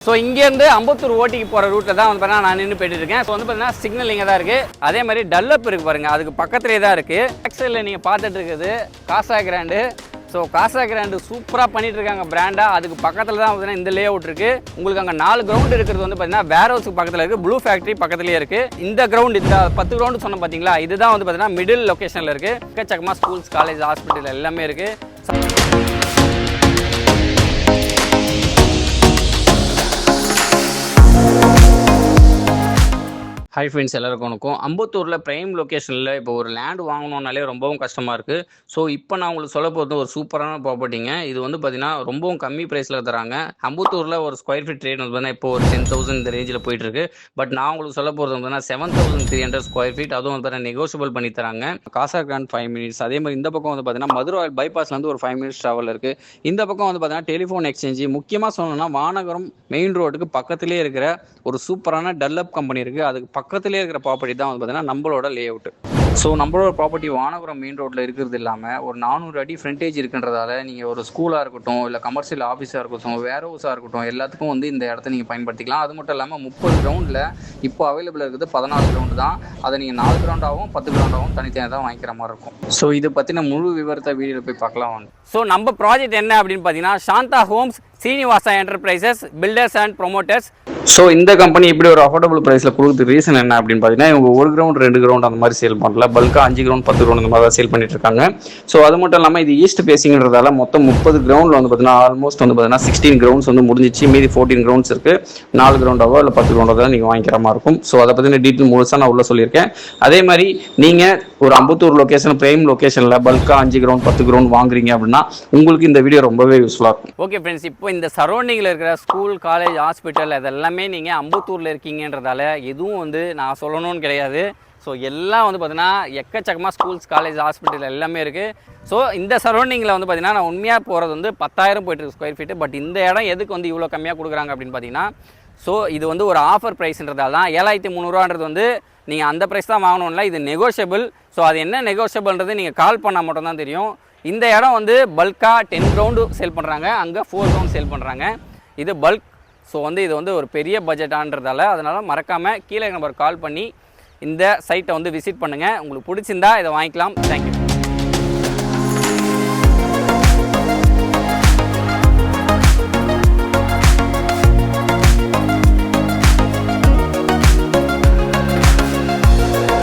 So இங்கேருந்து அம்பத்தூர் ஓட்டிக்கு போகிற ரூட்டில் தான் வந்து பார்த்தீங்கன்னா நான் நின்று போயிட்டு இருக்கேன். ஸோ வந்து பார்த்தீங்கன்னா சிக்னல் இங்கே தான் இருக்குது. அதே மாதிரி டல்லப் இருக்குது பாருங்கள், அதுக்கு பக்கத்துலேயே தான் இருக்குது. ஆக்சலில் நீங்கள் பார்த்துட்டு இருக்குது காசா கிராண்டு. ஸோ காசா கிராண்டு சூப்பராக பண்ணிட்டு இருக்காங்க பிராண்டாக. அதுக்கு பக்கத்தில் தான் பார்த்தீங்கன்னா இந்த லே அவுட் இருக்குது. உங்களுக்கு அங்கே 4 கிரவுண்ட் இருக்கிறது வந்து பார்த்தீங்கன்னா வேர் ஹவுஸுக்கு பக்கத்தில் இருக்குது, ப்ளூ ஃபேக்ட்ரி பக்கத்துலேயே இருக்குது. இந்த கிரவுண்ட் இந்த 10 கிரவுண்டு சொன்னோம் பார்த்தீங்களா, இதுதான் வந்து பார்த்தீங்கன்னா மிடில் லொக்கேஷனில் இருக்குது. எக்கச்சக்கமாக ஸ்கூல்ஸ், காலேஜ், ஹாஸ்பிட்டல் எல்லாமே இருக்குது. ஹை ஃப்ரெண்ட்ஸ், எல்லாருக்கும் வணக்கம். அம்பத்தூரில் ப்ரைம் லொக்கேஷனில் இப்போ ஒரு லேண்ட் வாங்கணுன்னாலே ரொம்பவும் கஷ்டமாக இருக்குது. ஸோ இப்போ நான் உங்களுக்கு சொல்ல போகிறது ஒரு சூப்பரான ப்ராப்பர்ட்டிங்க. இது வந்து பார்த்தீங்கன்னா ரொம்பவும் கம்மி ப்ரைஸில் தராங்க. அம்பத்தூரில் ஒரு ஸ்கொயர் ஃபீட் ரேட் வந்து பார்த்தீங்கன்னா இப்போ ஒரு 10,000 இந்த ரேஞ்சில் போயிட்டுருக்கு. பட் நான் உங்களுக்கு சொல்ல போகிறது வந்து பார்த்தீங்கன்னா 7,300 ஸ்கொயர் ஃபீட். அதுவும் வந்து பார்த்தீங்கன்னா நெகோஷியபிள் பண்ணி தராங்க. காசா கிராண்ட் 5 மினிட்ஸ். அதே மாதிரி இந்த பக்கம் வந்து பார்த்தீங்கன்னா மதுரை பைபாஸ்லேருந்து ஒரு 5 மினிட்ஸ் ட்ராவல் இருக்குது. இந்த பக்கம் வந்து பார்த்தீங்கன்னா டெலிஃபோன் எக்ஸ்சேஞ்சு. முக்கியமாக சொல்லணும்னா வானகரம் மெயின் ரோடுக்கு பக்கத்துலேயே இருக்கிற ஒரு சூப்பரான டெவலப் கம்பெனி இருக்குது. அதுக்கு பக்கத்துலேயே இருக்கிற ப்ராப்பர்ட்டி தான் வந்து பார்த்தீங்கன்னா நம்மளோட லே அவுட். ஸோ நம்மளோட ப்ராப்பர்ட்டி வானகரம் மெயின் ரோட்டில் இருக்கிறது இல்லாமல் ஒரு 400 அடி ஃப்ரண்டேஜ் இருக்குன்றதால நீங்கள் ஒரு ஸ்கூலாக இருக்கட்டும், இல்லை கமர்ஷியல் ஆஃபீஸாக இருக்கட்டும், வேர் ஹவுஸாக இருக்கட்டும், எல்லாத்துக்கும் வந்து இந்த இடத்த நீங்கள் பயன்படுத்திக்கலாம். அது மட்டும் இல்லாமல் 30 கிரவுண்டில் இப்போ அவைலபிள் இருக்குது 14 கிரவுண்டு தான். அதை நீங்கள் 4 கிரவுண்டாகவும் 10 கிரவுண்டாகவும் தனித்தனியாக தான் வாங்கிக்கிற மாதிரி இருக்கும். ஸோ இதை பற்றின முழு விவரத்தை வீடியோவில் போய் பார்க்கலாம் வாங்க. ஸோ நம்ம ப்ராஜெக்ட் என்ன அப்படின்னு பார்த்தீங்கன்னா Shanta homes, Srinivasa enterprises, builders and promoters. So இந்த கம்பெனி இப்படி ஒரு அஃபோர்டபுள் ப்ரைஸில் கொடுக்குறதுக்கு ரீசன் என்ன அப்படின்னு பார்த்தீங்கன்னா, இவங்க 1 கிரவுண்ட் 2 கிரவுண்ட் அந்த மாதிரி சேல் பண்ணல, பல்காக 5 கிரவுண்ட் 10 கிரவுண்ட் அந்த மாதிரி தான் சேல் பண்ணிட்டு இருக்காங்க. ஸோ அது மட்டும் இல்லாமல் இது ஈஸ்ட் ஃபேசிங்கிறதால மொத்தம் 30 கிரவுண்டில் வந்து பார்த்தீங்கன்னா ஆல்மோஸ்ட் வந்து பார்த்தீங்கன்னா 16 கிரவுண்ட்ஸ் வந்து முடிஞ்சிச்சு. மீதி 14 கிரவுண்ட்ஸ் இருக்குது. 4 கிரவுண்டாவோ இல்லை 10 கிரவுண்டாவோ தான் நீங்கள் வாங்கிக்கிற மாதிரி இருக்கும். ஸோ அதை பற்றின டீட்டெயில் முழுசாக நான் உள்ள சொல்லியிருக்கேன். அதே மாதிரி நீங்கள் ஒரு அம்பத்தூர் லொக்கேஷன், பிரைம் லொக்கேஷனில் பல்காக 5 கிரவுண்ட் 10 கிரவுண்ட் வாங்குறீங்க அப்படின்னா உங்களுக்கு இந்த வீடியோ ரொம்பவே யூஸ்ஃபுல்லாக இருக்கும். ஓகே ஃப்ரெண்ட்ஸ், இப்போ இந்த சரௌண்டிங்கில் இருக்கிற ஸ்கூல், காலேஜ், ஹாஸ்பிட்டல் அதெல்லாமே நீங்கள் அம்பத்தூரில் இருக்கீங்கன்றதால எதுவும் வந்து நான் சொல்லணும்னு கிடையாது. ஸோ எல்லாம் வந்து பார்த்தீங்கன்னா எக்கச்சக்கமாக ஸ்கூல்ஸ், காலேஜ், ஹாஸ்பிட்டல் எல்லாமே இருக்குது. ஸோ இந்த சரௌண்டிங்கில் வந்து பார்த்தீங்கன்னா நான் உண்மையாக போகிறது வந்து 10,000 போய்ட்டு ஸ்கொயர் ஃபீட்டு. பட் இந்த இடம் எதுக்கு வந்து இவ்வளோ கம்மியாக கொடுக்குறாங்க அப்படின்னு பார்த்தீங்கன்னா, ஸோ இது வந்து ஒரு ஆஃபர் ப்ரைஸ்ன்றதால தான். 7,300 வந்து நீங்கள் அந்த ப்ரைஸ் தான் வாங்கணும்ல, இது நெகோஷியபிள். ஸோ அது என்ன நெகோஷியபிள்ன்றது நீங்கள் கால் பண்ணால் மட்டும் தான் தெரியும். இந்த இடம் வந்து பல்காக 10 கிரவுண்டு சேல் பண்ணுறாங்க, அங்கே 4 கிரவுண்ட் சேல் பண்ணுறாங்க. இது பல்க். ஸோ வந்து இது வந்து ஒரு பெரிய பட்ஜெட்டான்றதால அதனால் மறக்காமல் கீழே நம்பர் கால் பண்ணி இந்த சைட்டை வந்து விசிட் பண்ணுங்கள். உங்களுக்கு பிடிச்சிருந்தா இதை வாங்கிக்கலாம். தேங்க்யூ.